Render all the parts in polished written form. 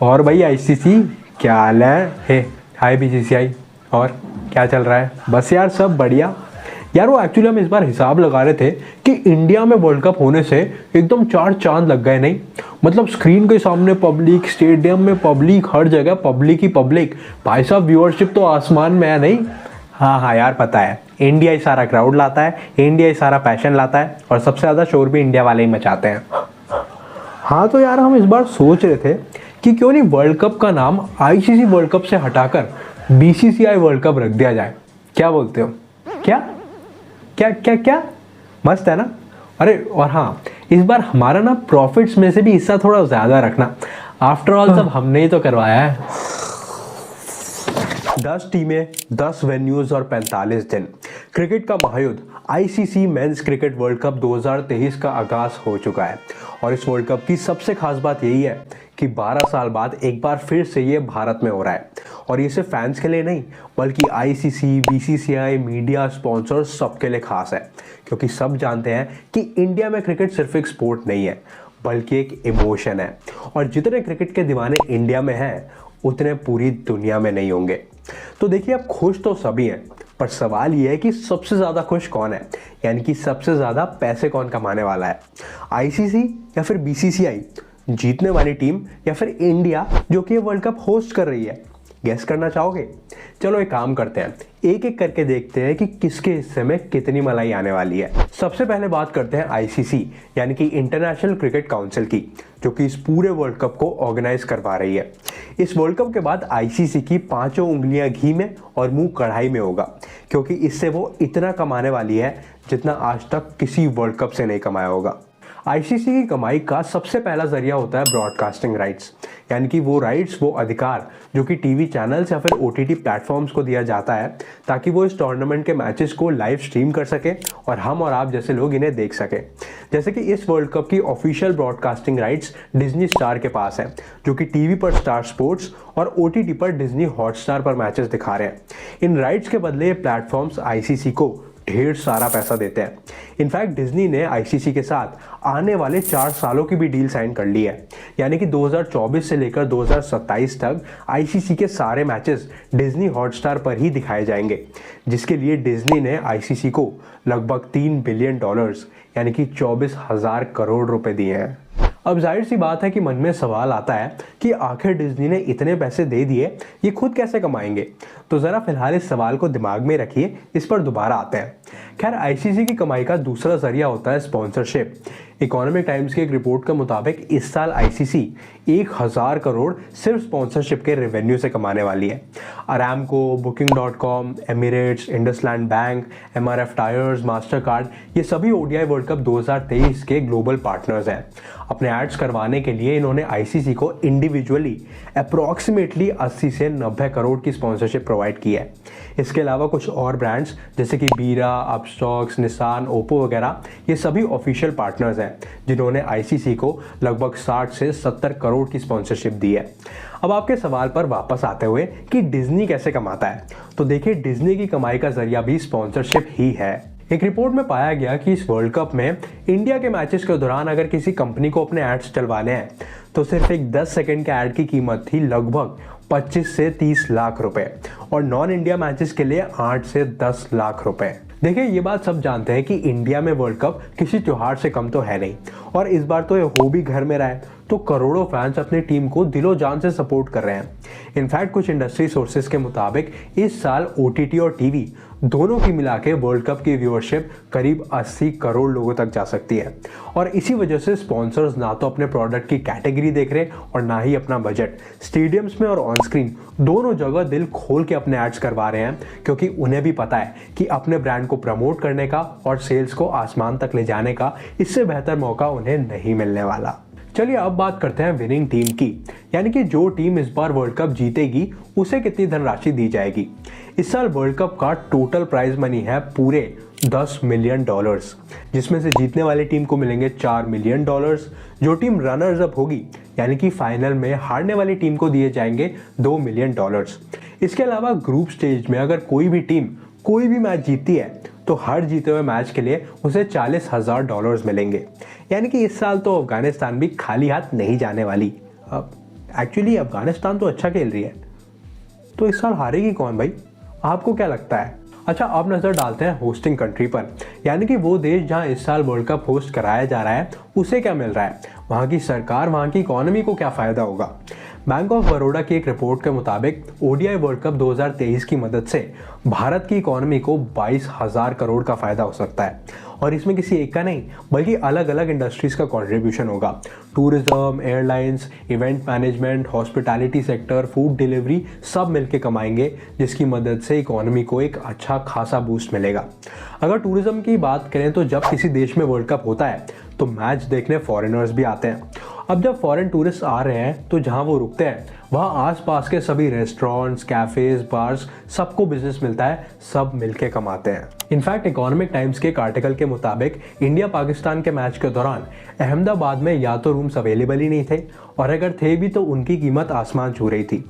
और भाई आईसीसी क्या हाल है? हे हाय बीसीसीआई। और क्या चल रहा है? बस यार सब बढ़िया। यार वो एक्चुअली हम इस बार हिसाब लगा रहे थे कि इंडिया में वर्ल्ड कप होने से एकदम चार चांद लग गए। नहीं मतलब स्क्रीन के सामने पब्लिक, स्टेडियम में पब्लिक, हर जगह पब्लिक ही पब्लिक। भाई साहब व्यूअरशिप तो आसमान में है। नहीं हाँ हाँ यार पता है, इंडिया ही सारा क्राउड लाता है, इंडिया ही सारा पैशन लाता है और सबसे ज़्यादा शोर भी इंडिया वाले ही मचाते हैं। हाँ तो यार हम इस बार सोच रहे थे कि क्यों नहीं वर्ल्ड कप का नाम आईसीसी वर्ल्ड कप से हटाकर बीसीसीआई वर्ल्ड कप रख दिया जाए। क्या बोलते हो? क्या क्या क्या क्या मस्त है ना? अरे और हाँ, इस बार हमारा ना प्रॉफिट्स में से भी हिस्सा थोड़ा ज़्यादा रखना। आफ्टर ऑल सब हमने ही तो करवाया है। 10 टीमें, 10 वेन्यूज और 45 दिन। क्रिकेट का महायुद्ध ICC men's cricket world cup 2023 का आगाज हो चुका है और इस वर्ल्ड कप की सबसे खास बात यही है कि 12 साल बाद एक बार फिर से ये भारत में हो रहा है। और ये सिर्फ फैंस के लिए नहीं बल्कि आईसीसी, बीसीसीआई, मीडिया, स्पॉन्सर्स सबके लिए खास है, क्योंकि सब जानते हैं कि इंडिया में क्रिकेट सिर्फ एक स्पोर्ट नहीं है बल्कि एक इमोशन है। और जितने क्रिकेट के दीवाने इंडिया में हैं उतने पूरी दुनिया में नहीं होंगे। तो देखिए, अब खुश तो सभी हैं, पर सवाल यह है कि सबसे ज़्यादा खुश कौन है, यानी कि सबसे ज़्यादा पैसे कौन कमाने वाला है, आईसीसी या फिर बीसीसीआई, जीतने वाली टीम या फिर इंडिया जो कि ये वर्ल्ड कप होस्ट कर रही है? गेस करना चाहोगे? चलो एक काम करते हैं, एक एक करके देखते हैं कि किसके हिस्से में कितनी मलाई आने वाली है। सबसे पहले बात करते हैं आईसीसी यानी कि इंटरनेशनल क्रिकेट काउंसिल की, जो कि इस पूरे वर्ल्ड कप को ऑर्गेनाइज करवा रही है। इस वर्ल्ड कप के बाद आईसीसी की पांचों उंगलियां घी में और मुंह कढ़ाई में होगा, क्योंकि इससे वो इतना कमाने वाली है जितना आज तक किसी वर्ल्ड कप से नहीं कमाया होगा। आईसीसी की कमाई का सबसे पहला जरिया होता है ब्रॉडकास्टिंग राइट्स, यानी कि वो राइट्स, वो अधिकार जो कि टीवी चैनल्स या फिर ओटीटी प्लेटफॉर्म्स को दिया जाता है ताकि वो इस टूर्नामेंट के मैचेस को लाइव स्ट्रीम कर सके और हम और आप जैसे लोग इन्हें देख सके। जैसे कि इस वर्ल्ड कप की official broadcasting rights Disney star के पास है, जो कि टीवी पर स्टार स्पोर्ट्स और ओटीटी पर डिज्नी हॉटस्टार पर मैचेस दिखा रहे हैं। इन राइट्स के बदले ये प्लेटफॉर्म्स आईसीसी को ढेर सारा पैसा देते हैं। इनफैक्ट डिज्नी ने आईसीसी के साथ आने वाले 4 सालों की भी डील साइन कर ली है, यानी कि 2024 से लेकर 2027 तक आईसीसी के सारे मैचेस डिज्नी हॉटस्टार पर ही दिखाए जाएंगे, जिसके लिए डिज्नी ने आईसीसी को लगभग $3 बिलियन यानी कि 24,000 करोड़ रुपए दिए हैं। अब जाहिर सी बात है कि मन में सवाल आता है कि आखिर डिज्नी ने इतने पैसे दे दिए, ये खुद कैसे कमाएंगे? तो ज़रा फिलहाल इस सवाल को दिमाग में रखिए, इस पर दोबारा आते हैं। खैर, आईसीसी की कमाई का दूसरा जरिया होता है स्पॉन्सरशिप। इकोनॉमिक टाइम्स की एक रिपोर्ट के मुताबिक इस साल आईसीसी 1000 करोड़ सिर्फ स्पॉन्सरशिप के रेवेन्यू से कमाने वाली है। Aramco, Booking.com, Emirates, IndusInd bank, MRF tyres, master card, ये सभी ओडीआई वर्ल्ड कप 2023 के ग्लोबल पार्टनर्स हैं। अपने एड्स करवाने के लिए इन्होंने आईसीसी को इंडिविजुअली अप्रॉक्सीमेटली 80 से 90 करोड़ की स्पॉन्सरशिप प्रोवाइड की है। इसके अलावा कुछ और ब्रांड्स जैसे कि बीरा, अपस्टॉक्स, निसान, ओप्पो वगैरह, ये सभी ऑफिशियल पार्टनर्स हैं जिन्होंने आईसीसी को लगभग 60 से 70 करोड़ की स्पॉन्सरशिप दी है। अब आपके सवाल पर वापस आते हुए कि डिज्नी कैसे कमाता है, तो देखिए, डिज्नी की कमाई का जरिया भी स्पॉन्सरशिप ही है। एक रिपोर्ट में पाया गया कि इस वर्ल्ड कप में इंडिया के मैचेस के दौरान अगर किसी कंपनी को अपने एड्स चलवाने हैं तो सिर्फ एक 10 सेकंड के ऐड की कीमत थी लगभग 25 से 30 लाख रुपए और नॉन इंडिया मैचेस के लिए 8 से 10 लाख रुपए। देखिए, ये बात सब जानते हैं कि इंडिया में वर्ल्ड कप किसी त्योहार से कम तो है नहीं, और इस बार तो ये हो भी घर में रहा है, तो करोड़ों फैंस अपनी टीम को दिलो जान से सपोर्ट कर रहे हैं। इनफैक्ट कुछ इंडस्ट्री सोर्सेज के मुताबिक इस साल ओटीटी और टीवी दोनों की मिला के वर्ल्ड कप की व्यूअरशिप करीब 80 करोड़ लोगों तक जा सकती है। और इसी वजह से स्पॉन्सर्स ना तो अपने प्रोडक्ट की कैटेगरी देख रहे और ना ही अपना बजट। स्टेडियम्स में और ऑन स्क्रीन दोनों जगह दिल खोल के अपने एड्स करवा रहे हैं, क्योंकि उन्हें भी पता है कि अपने ब्रांड को प्रमोट करने का और सेल्स को आसमान तक ले जाने का इससे बेहतर मौका उन्हें नहीं मिलने वाला। चलिए अब बात करते हैं विनिंग टीम की, यानी कि जो टीम इस बार वर्ल्ड कप जीतेगी उसे कितनी धनराशि दी जाएगी। इस साल वर्ल्ड कप का टोटल प्राइज मनी है पूरे $10 मिलियन, जिसमें से जीतने वाली टीम को मिलेंगे $4 मिलियन। जो टीम रनर्स अप होगी यानी कि फाइनल में हारने वाली टीम को दिए जाएंगे $2 मिलियन। इसके अलावा ग्रुप स्टेज में अगर कोई भी टीम कोई भी मैच जीतती है तो हर जीते हुए मैच के लिए उसे $40,000 मिलेंगे। यानी कि इस साल तो अफगानिस्तान भी खाली हाथ नहीं जाने वाली। अब एक्चुअली अफगानिस्तान तो अच्छा खेल रही है, तो इस साल हारेगी कौन भाई? आपको क्या लगता है? अच्छा, अब नज़र डालते हैं होस्टिंग कंट्री पर, यानी कि वो देश जहां इस साल वर्ल्ड कप होस्ट कराया जा रहा है उसे क्या मिल रहा है, वहां की सरकार, वहां की इकोनॉमी को क्या फ़ायदा होगा। बैंक ऑफ बड़ौदा की एक रिपोर्ट के मुताबिक ओडीआई वर्ल्ड कप 2023 की मदद से भारत की इकोनॉमी को 22,000 करोड़ का फ़ायदा हो सकता है, और इसमें किसी एक का नहीं बल्कि अलग अलग इंडस्ट्रीज़ का कंट्रीब्यूशन होगा। Tourism, airlines, event management, hospitality sector, food delivery सब मिलके कमाएंगे, जिसकी मदद से इकोनॉमी को एक अच्छा खासा बूस्ट मिलेगा। अगर टूरिज्म की बात करें तो जब किसी देश में वर्ल्ड कप होता है तो मैच देखने फॉरेनर्स भी आते हैं। अब जब फॉरेन टूरिस्ट आ रहे हैं तो जहां वो रुकते हैं वहां आसपास के सभी रेस्टोरेंट्स, कैफेज, बार्स सबको बिजनेस मिलता है, सब मिलके कमाते हैं। इनफैक्ट इकोनॉमिक टाइम्स के एक आर्टिकल के मुताबिक इंडिया पाकिस्तान के मैच के दौरान अहमदाबाद में या तो रूम्स अवेलेबल ही नहीं थे, और अगर थे भी तो उनकी कीमत आसमान छू रही थी।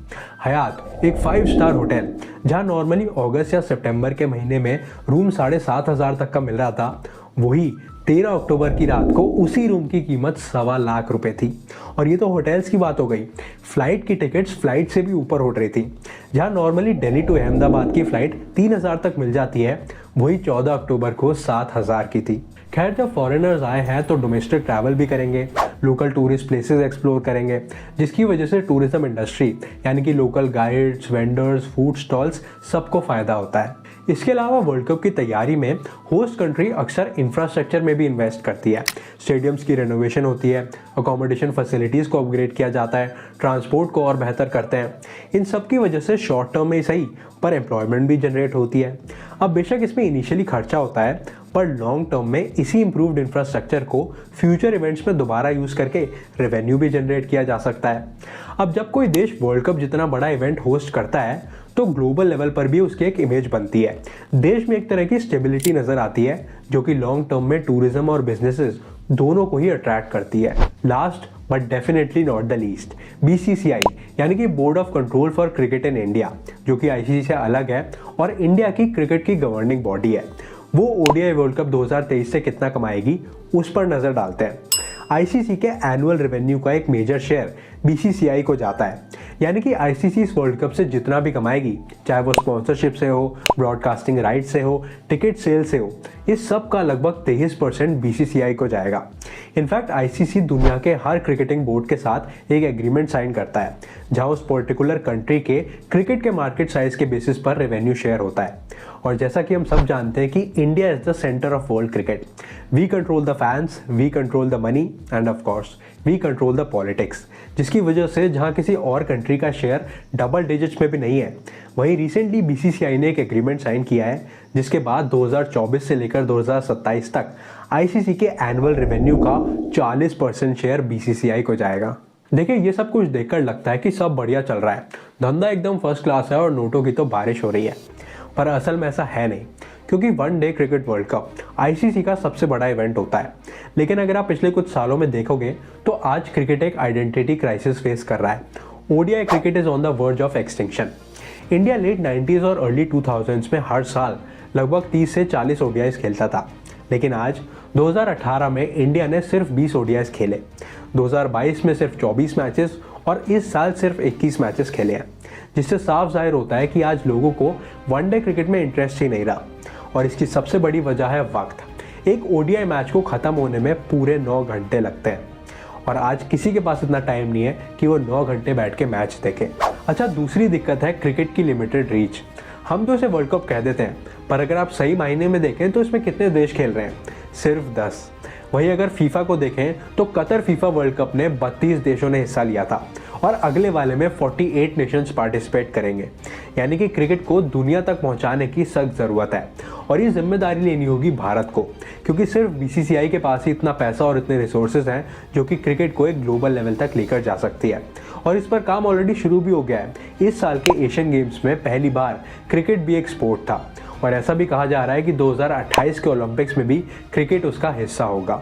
हयात, एक 5 स्टार होटल जहां नॉर्मली अगस्त या सितंबर के महीने में रूम 7,500 तक का मिल रहा था, वही 13 अक्टूबर की रात को उसी रूम की कीमत 1.25 लाख रुपए थी। और ये तो होटल्स की बात हो गई, फ्लाइट की टिकट्स फ्लाइट से भी ऊपर उठ रही थी। जहां नॉर्मली दिल्ली टू अहमदाबाद की फ्लाइट 3,000 तक मिल जाती है, वही 14 अक्टूबर को 7,000 की थी। खैर, जब फॉरेनर्स आए हैं तो डोमेस्टिक ट्रैवल भी करेंगे, लोकल टूरिस्ट प्लेसेस एक्सप्लोर करेंगे, जिसकी वजह से टूरिज्म इंडस्ट्री यानी कि local guides, vendors, food stalls सबको फ़ायदा होता है। इसके अलावा वर्ल्ड कप की तैयारी में होस्ट कंट्री अक्सर इंफ्रास्ट्रक्चर में भी इन्वेस्ट करती है। स्टेडियम्स की रेनोवेशन होती है, अकोमोडेशन फैसिलिटीज़ को अपग्रेड किया जाता है, ट्रांसपोर्ट को और बेहतर करते हैं। इन सब की वजह से शॉर्ट टर्म में ही सही पर एम्प्लॉयमेंट भी जनरेट होती है। अब बेशक इसमें इनिशियली खर्चा होता है, पर लॉन्ग टर्म में इसी इम्प्रूव्ड इंफ्रास्ट्रक्चर को फ्यूचर इवेंट्स में दोबारा यूज़ करके रेवेन्यू भी जनरेट किया जा सकता है। अब जब कोई देश वर्ल्ड कप जितना बड़ा इवेंट होस्ट करता है तो ग्लोबल लेवल पर भी उसकी एक इमेज बनती है। देश में एक तरह की स्टेबिलिटी नज़र आती है, जो कि लॉन्ग टर्म में टूरिज्म और बिजनेसेस दोनों को ही अट्रैक्ट करती है। Last but definitely not the least, BCCI यानी कि board of control for cricket in India, जो कि ICC से अलग है और इंडिया की क्रिकेट की गवर्निंग बॉडी है, वो ODI वर्ल्ड कप 2023 से कितना कमाएगी उस पर नज़र डालते हैं। ICC के एनुअल रेवेन्यू का एक मेजर शेयर BCCI को जाता है, यानी कि ICC इस वर्ल्ड कप से जितना भी कमाएगी, चाहे वो स्पॉन्सरशिप से हो, ब्रॉडकास्टिंग राइट से हो, टिकट सेल से हो, इस सब का लगभग 23% BCCI को जाएगा। इनफैक्ट ICC दुनिया के हर क्रिकेटिंग बोर्ड के साथ एक एग्रीमेंट साइन करता है, जहां उस पर्टिकुलर कंट्री के क्रिकेट के मार्केट साइज के बेसिस पर रेवेन्यू शेयर होता है। और जैसा कि हम सब जानते हैं कि India is the centre of world cricket, we control the fans, we control the money and of course we control the politics, जिसकी वजह से जहां किसी और कंट्री का शेयर डबल डिजिट्स में भी नहीं है, वहीं रिसेंटली BCCI ने एक एग्रीमेंट साइन किया है, जिसके बाद 2024 से लेकर 2027 तक ICC के एनुअल रेवेन्यू का 40% शेयर BCCI को जाएगा। देखिए, ये सब कुछ देखकर लगता है कि सब बढ़िया चल रहा है, धंधा एकदम फर्स्ट क्लास है और नोटों की तो बारिश हो रही है, पर असल में ऐसा है नहीं, क्योंकि one day cricket world cup ICC का सबसे बड़ा इवेंट होता है। लेकिन अगर आप पिछले कुछ सालों में देखोगे तो आज क्रिकेट एक आइडेंटिटी क्राइसिस फेस कर रहा है। ODI cricket is on the verge of extinction. India late 90s और अर्ली 2000s में हर साल लगभग 30 से 40 ODIs खेलता था, लेकिन आज 2018 में इंडिया ने सिर्फ 20 ODIs खेले, 2022 में सिर्फ 24 मैचेस और इस साल सिर्फ 21 मैचेस खेले हैं, जिससे साफ जाहिर होता है कि आज लोगों को वनडे क्रिकेट में इंटरेस्ट ही नहीं रहा। और इसकी सबसे बड़ी वजह है वक्त। एक ODI मैच को ख़त्म होने में पूरे 9 घंटे लगते हैं, और आज किसी के पास इतना टाइम नहीं है कि वो 9 घंटे बैठ के मैच देखे। अच्छा, दूसरी दिक्कत है क्रिकेट की लिमिटेड रीच। हम तो इसे वर्ल्ड कप कह देते हैं, पर अगर आप सही मायने में देखें तो इसमें कितने देश खेल रहे हैं? सिर्फ 10। वहीं अगर फीफा को देखें तो कतर फीफा वर्ल्ड कप ने 32 देशों ने हिस्सा लिया था, और अगले वाले में 48 नेशंस पार्टिसिपेट करेंगे। यानी कि क्रिकेट को दुनिया तक पहुंचाने की सख्त ज़रूरत है, और ये जिम्मेदारी लेनी होगी भारत को, क्योंकि सिर्फ BCCI के पास ही इतना पैसा और इतने रिसोर्सेज हैं जो कि क्रिकेट को एक ग्लोबल लेवल तक लेकर जा सकती है। और इस पर काम ऑलरेडी शुरू भी हो गया है। इस साल के एशियन गेम्स में पहली बार क्रिकेट भी एक स्पोर्ट था, और ऐसा भी कहा जा रहा है कि 2028 के ओलंपिक्स में भी क्रिकेट उसका हिस्सा होगा।